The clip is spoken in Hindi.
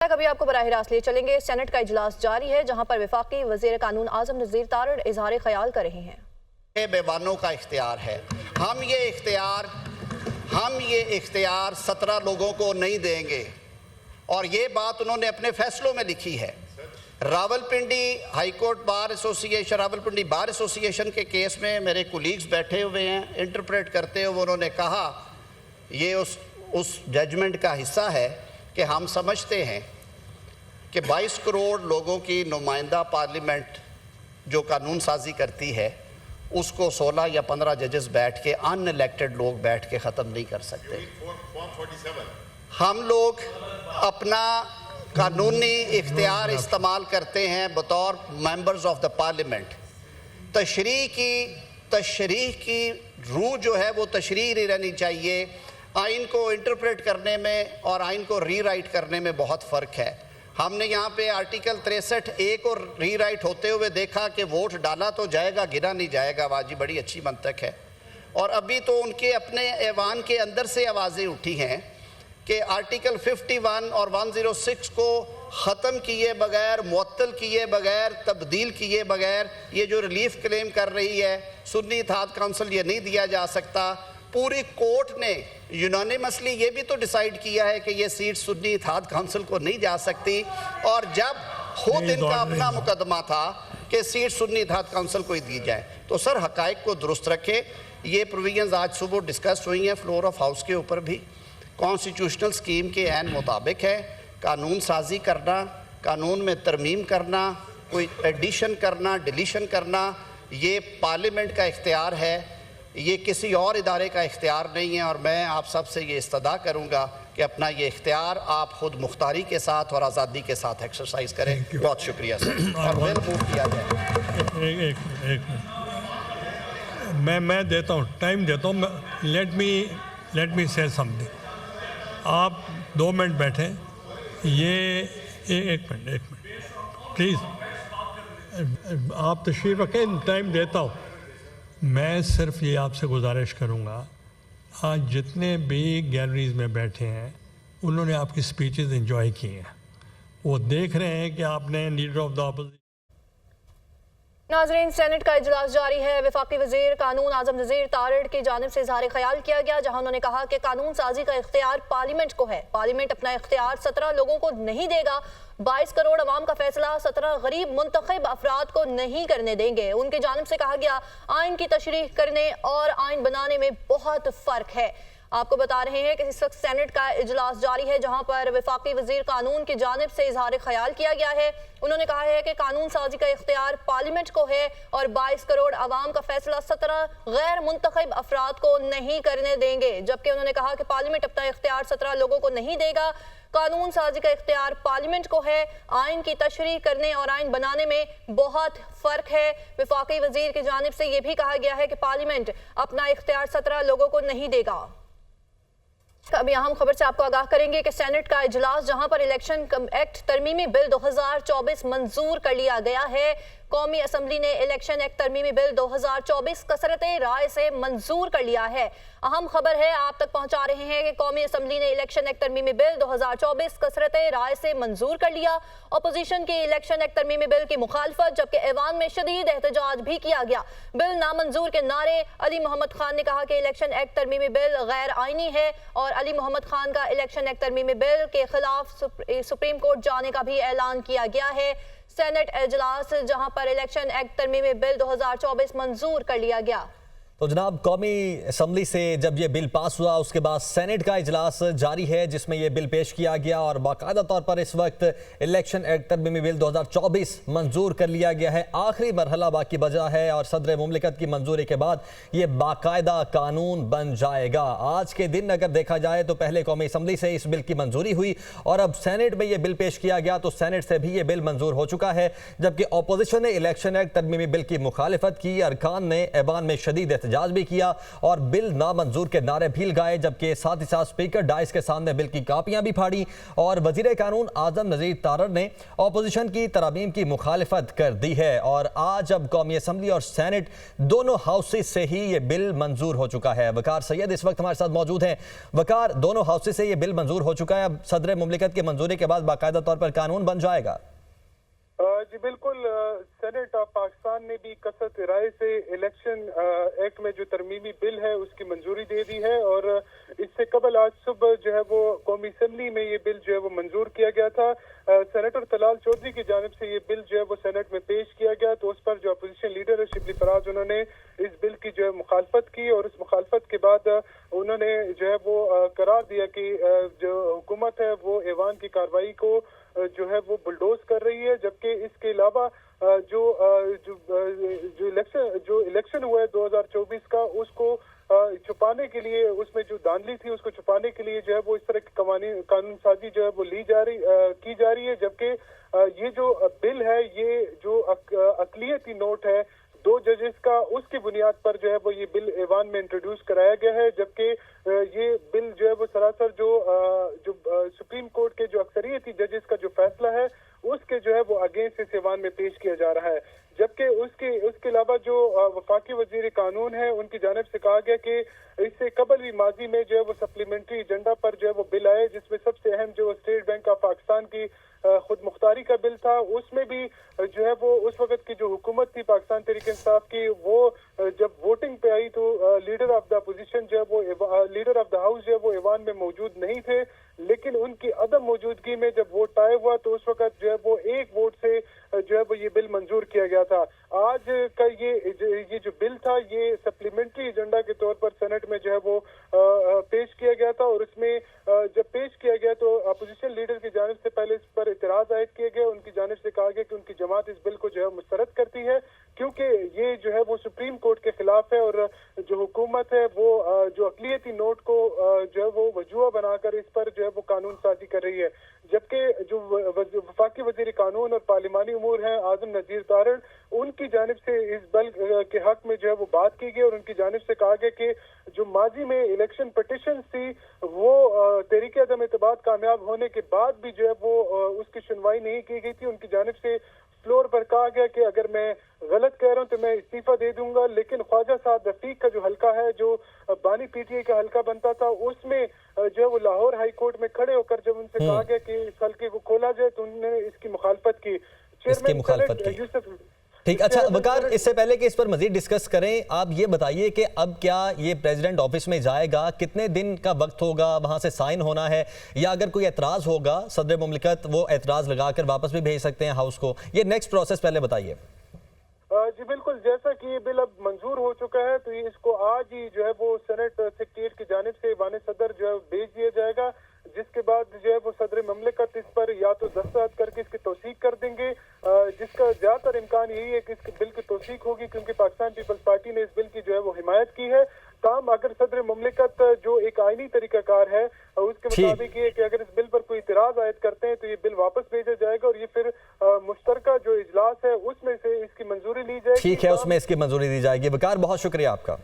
अभी आपको बराह रास्त ले चलेंगे। सेनेट का इजलास जारी है जहां पर वफाकी वजीर कानून आजम नज़ीर तारड़ इजहार ख्याल कर रहे हैं। बेवानों का इख्तियार है। हम ये इख्तियार 17 लोगों को नहीं देंगे और ये बात उन्होंने अपने फैसलों में लिखी है। Rawalpindi high court bar association, Rawalpindi bar association के केस में मेरे कोलीग्स बैठे हुए हैं, इंटरप्रेट करते हुए उन्होंने कहा ये उस जजमेंट का हिस्सा है कि हम समझते हैं कि 22 करोड़ लोगों की नुमाइंदा पार्लियामेंट जो कानून साजी करती है उसको 16 या 15 जजेस बैठ के अनइलेक्टेड लोग बैठ के ख़त्म नहीं कर सकते। हम लोग अपना कानूनी इख्तियार इस्तेमाल करते हैं बतौर मेंबर्स ऑफ द पार्लियामेंट। तशरीह की रूह जो है वो तशरीह ही रहनी चाहिए। आइन को इंटरप्रेट करने में और आइन को रीराइट करने में बहुत फ़र्क है। हमने यहाँ पे आर्टिकल 63A को रीराइट होते हुए देखा कि वोट डाला तो जाएगा, गिरा नहीं जाएगा। वाजी बड़ी अच्छी मंतक है। और अभी तो उनके अपने ऐवान के अंदर से आवाज़ें उठी हैं कि आर्टिकल 51 और 106 को ख़त्म किए बगैर, मुअत्तल किए बगैर, तब्दील किए बगैर ये जो रिलीफ क्लेम कर रही है सुन्नी इत्तेहाद काउंसिल, ये नहीं दिया जा सकता। पूरी कोर्ट ने यूनानिमसली ये भी तो डिसाइड किया है कि ये सीट सुन्नी इत्तेहाद काउंसिल को नहीं जा सकती। और जब खुद इनका अपना मुकदमा था कि सीट सुन्नी इत्तेहाद काउंसिल को ही दी जाए, तो सर हकायक को दुरुस्त रखे। ये प्रोविजंस आज सुबह डिस्कस हुई हैं फ्लोर ऑफ हाउस के ऊपर भी। कॉन्स्टिट्यूशनल स्कीम के ऐन मुताबिक है कानून साजी करना, कानून में तरमीम करना, कोई एडिशन करना, डिलीशन करना, ये पार्लियामेंट का इख्तियार है, ये किसी और इदारे का इख्तियार नहीं है। और मैं आप सब से ये इस्तदा करूँगा कि अपना ये इख्तियार आप खुद मुख्तारी के साथ और आज़ादी के साथ एक्सरसाइज करें। बहुत शुक्रिया सर। और बिल मूव किया जाए। मैं देता हूँ, टाइम देता हूँ। लेट मी से समथिंग। आप 2 मिनट बैठें। ये एक मिनट प्लीज़, आप तशरीफ़ रखें, टाइम देता हूँ। मैं सिर्फ ये आपसे गुजारिश करूँगा, आज जितने भी गैलरीज में बैठे हैं उन्होंने आपकी स्पीचेस एंजॉय की हैं। वो देख रहे हैं कि आपने लीडर ऑफ द अपोजिशन। नाज़रीन, सेनेट का इजलास जारी है। वफाकी वजीर कानून आजम नज़ीर तारड़ की जानिब से इजहार ख्याल किया गया, जहां उन्होंने कहा कि कानून साजी का इख्तियार पार्लियामेंट को है। पार्लियामेंट अपना इख्तियार 17 लोगों को नहीं देगा। 22 करोड़ अवाम का फैसला 17 गरीब मुंतखब अफराद को नहीं करने देंगे। उनकी जानिब से कहा गया आइन की तशरीह करने और आइन बनाने में बहुत फ़र्क है। आपको बता रहे हैं कि इस वक्त सेनेट का इजलास जारी है जहां पर वफाकी वजीर कानून की जानिब से इजहार ख्याल किया गया है। उन्होंने कहा है कि कानून साजी का इख्तियार पार्लियामेंट को है और 22 करोड़ आवाम का फैसला 17 गैर मुंतखब अफराद को नहीं करने देंगे। जबकि उन्होंने कहा कि पार्लियामेंट अपना इख्तियार 17 लोगों को नहीं देगा। कानून साजी का इख्तियार पार्लियामेंट को है। आइन की तशरीह करने और आइन बनाने में बहुत फ़र्क है। वफाकी वजीर की जानिब से यह भी कहा गया है कि पार्लियामेंट अपना इख्तियार 17 लोगों को नहीं देगा। अभी अहम खबर से आपको आगाह करेंगे कि सेनेट का इजलास जहां पर इलेक्शन एक्ट तरमीमी बिल 2024 मंजूर कर लिया गया है। कौमी असम्बली ने इलेक्शन एक्ट तरमीमी बिल 2024 कसरत राय से मंजूर कर लिया है। अहम खबर है आप तक पहुंचा रहे हैं कि कौमी असम्बली ने इलेक्शन एक्ट तरमीमी बिल 2024 कसरत राय से मंजूर कर लिया। अपोजिशन की इलेक्शन एक्ट तरमीमी बिल की मुखालफत, जबकि ऐवान में शदीद एहतजाज भी किया गया। बिल नामंजूर के नारे। अली मोहम्मद खान ने कहा कि इलेक्शन एक्ट तरमीमी बिल गैर आइनी है और अली मोहम्मद खान का इलेक्शन एक्ट तरमीमी बिल के खिलाफ सुप्रीम कोर्ट जाने का भी ऐलान किया गया है। सेनेट इजलास जहां पर इलेक्शन एक्ट तरमीमी बिल 2024 मंजूर कर लिया गया। तो जनाब, कौमी असम्बली से जब ये बिल पास हुआ उसके बाद सेनेट का इजलास जारी है जिसमें ये बिल पेश किया गया और बाकायदा तौर पर इस वक्त इलेक्शन एक्ट तरमीमी बिल 2024 मंजूर कर लिया गया है। आखिरी मरहला बाकी बचा है और सदर मुमलिकत की मंजूरी के बाद ये बाकायदा कानून बन जाएगा। आज के दिन अगर देखा जाए तो पहले कौमी असम्बली से इस बिल की मंजूरी हुई और अब सेनेट में ये बिल पेश किया गया तो सेनेट से भी ये बिल मंजूर हो चुका है। जबकि अपोजिशन ने इलेक्शन एक्ट तरमीमी बिल की मुखालिफत की। अरकान ने ऐवान में शदीद एहतजाज भी किया और बिल नामंजूर के नारे भी लगाए, जबकि साथ ही साथ स्पीकर डाइस के सामने बिल की कापियां भी फाड़ी और वजीर कानून आजम नजीर तारड़ ने अपोजिशन की तरमीम की मुखालिफत कर दी है। और आज अब कौमी असम्बली और सेनेट दोनों हाउसेज से ही ये बिल मंजूर हो चुका है। वकार सैयद इस वक्त हमारे साथ मौजूद हैं। वकार, दोनों हाउसेज से ये बिल मंजूर हो चुका है, अब सदर मुमलिकत की मंजूरी के बाद बाकायदा तौर पर कानून बन जाएगा। जी बिल्कुल, सेनेट ऑफ पाकिस्तान ने भी कसरत राय से इलेक्शन एक्ट में जो तरमीमी बिल है उसकी मंजूरी दे दी है और इससे कबल आज सुबह जो है वो कौमी असम्बली में ये बिल जो है वो मंजूर किया गया था। सेनेटर तलाल चौधरी की जानिब से ये बिल जो है वो सेनेट में पेश किया गया, तो उस पर जो अपोजिशन लीडर है शिबली फराज, उन्होंने इस बिल की जो है मुखालफत की और इस मुखालफत के बाद उन्होंने जो है वो करार दिया कि जो हुकूमत है वो ऐवान की कार्रवाई को जो है वो बुलडोज कर रही है। जबकि इसके अलावा जो इलेक्शन हुआ है 2024 का, उसको छुपाने के लिए, उसमें जो धांधली थी उसको छुपाने के लिए जो है वो इस तरह की कानून साजी जो है वो की जा रही है। जबकि ये जो बिल है, ये जो अकलियती नोट है 2 जजेस का, उसकी बुनियाद पर जो है वो ये बिल ऐवान में इंट्रोड्यूस कराया गया है। जबकि ये बिल जो है वो सरासर जो सुप्रीम कोर्ट के जो अक्सरियती जजेस का जो फैसला है उसके जो है वो अगेंस्ट इस ऐवान में पेश किया जा रहा है। जबकि उसके अलावा जो वफाकी वजीर कानून है, उनकी जानिब से कहा गया कि इससे कबल भी माजी में जो है वो सप्लीमेंट्री एजेंडा पर जो है वो बिल आए, जिसमें सबसे अहम जो स्टेट बैंक ऑफ पाकिस्तान की खुद मुख्तारी का बिल था। उसमें भी जो है वो उस वक्त की जो हुकूमत थी पाकिस्तान तहरीक इंसाफ की, वो जब वोटिंग पे आई तो लीडर ऑफ द अपोजिशन जो है वो लीडर ऑफ द हाउस जो है वो ऐवान में मौजूद नहीं थे, लेकिन उनकी अदम मौजूदगी में जब वोट टाई हुआ तो उस वक्त जो है वो एक वोट से जो है वो ये बिल मंजूर किया गया था। आज का ये जो बिल था, ये सप्लीमेंट्री एजेंडा के तौर पर सेनेट में जो है वो पेश किया गया था और इसमें जब पेश किया गया तो अपोजिशन लीडर की जानिब से पहले इस पर इतराज आयद किए गए। उनकी जानिब से कहा गया कि उनकी जमात इस बिल को जो है मुस्तरद करती है, क्योंकि ये जो है वो सुप्रीम कोर्ट के खिलाफ है और जो हुकूमत है वो जो अकलियती नोट को जो है वो वजूह बनाकर इस पर जो है वो कानून साजी कर रही है। जबकि जो वफाकी वजीर कानून और पार्लिमानी उमूर हैं आजम नजीर तारड़, उनकी जानिब से इस बिल के हक में जो है वो बात की गई और उनकी जानिब से कहा गया कि जो माजी में इलेक्शन पिटिशन थी वो तहरीक अदम इत्तेबाद कामयाब होने के बाद भी जो है वो उसकी सुनवाई नहीं की गई थी। उनकी जानिब से फ्लोर पर कहा गया कि अगर मैं गलत कह रहा हूं तो मैं इस्तीफा दे दूंगा, लेकिन ख्वाजा साद रफीक का जो हल्का है, जो बानी पीटीआई का हल्का बनता था, उसमें जो है वो लाहौर हाई कोर्ट में खड़े होकर जब उनसे कहा गया कि इस हल्के को खोला जाए तो उन्होंने इसकी मुखालफत की। ठीक, अच्छा वकार, इससे पहले कि इस पर मजीद डिस्कस करें, आप ये बताइए कि अब क्या ये प्रेसिडेंट ऑफिस में जाएगा, कितने दिन का वक्त होगा वहां से साइन होना है, या अगर कोई एतराज होगा सदर मुमलिकत वो एतराज लगाकर वापस भी भेज सकते हैं हाउस को, ये नेक्स्ट प्रोसेस पहले बताइए। जी बिल्कुल, जैसा कि ये बिल अब मंजूर हो चुका है तो इसको आज ही जो है वो सेनेट सेक्रेटरीट की जानिब से वान सदर जो है भेज दिया जाएगा, जिसके बाद जो है वो सदर मुमलिकत इस पर या तो दस्तखत करके इसकी तौसीक कर देंगे, जिसका ज्यादातर इम्कान यही है कि इस बिल की तौसीक होगी, क्योंकि पाकिस्तान पीपल्स पार्टी ने इस बिल की जो है वो हिमायत की है। काम अगर सदर मुमलिकत जो एक आईनी तरीकाकार है उसके मुताबिक ये कि अगर इस बिल पर कोई इतराज आयद करते हैं तो ये बिल वापस भेजा जाएगा और ये फिर मुश्तरका जो इजलास है उसमें से इसकी मंजूरी ली जाएगी। ठीक है, उसमें इसकी मंजूरी दी जाएगी। वकार, बहुत शुक्रिया आपका।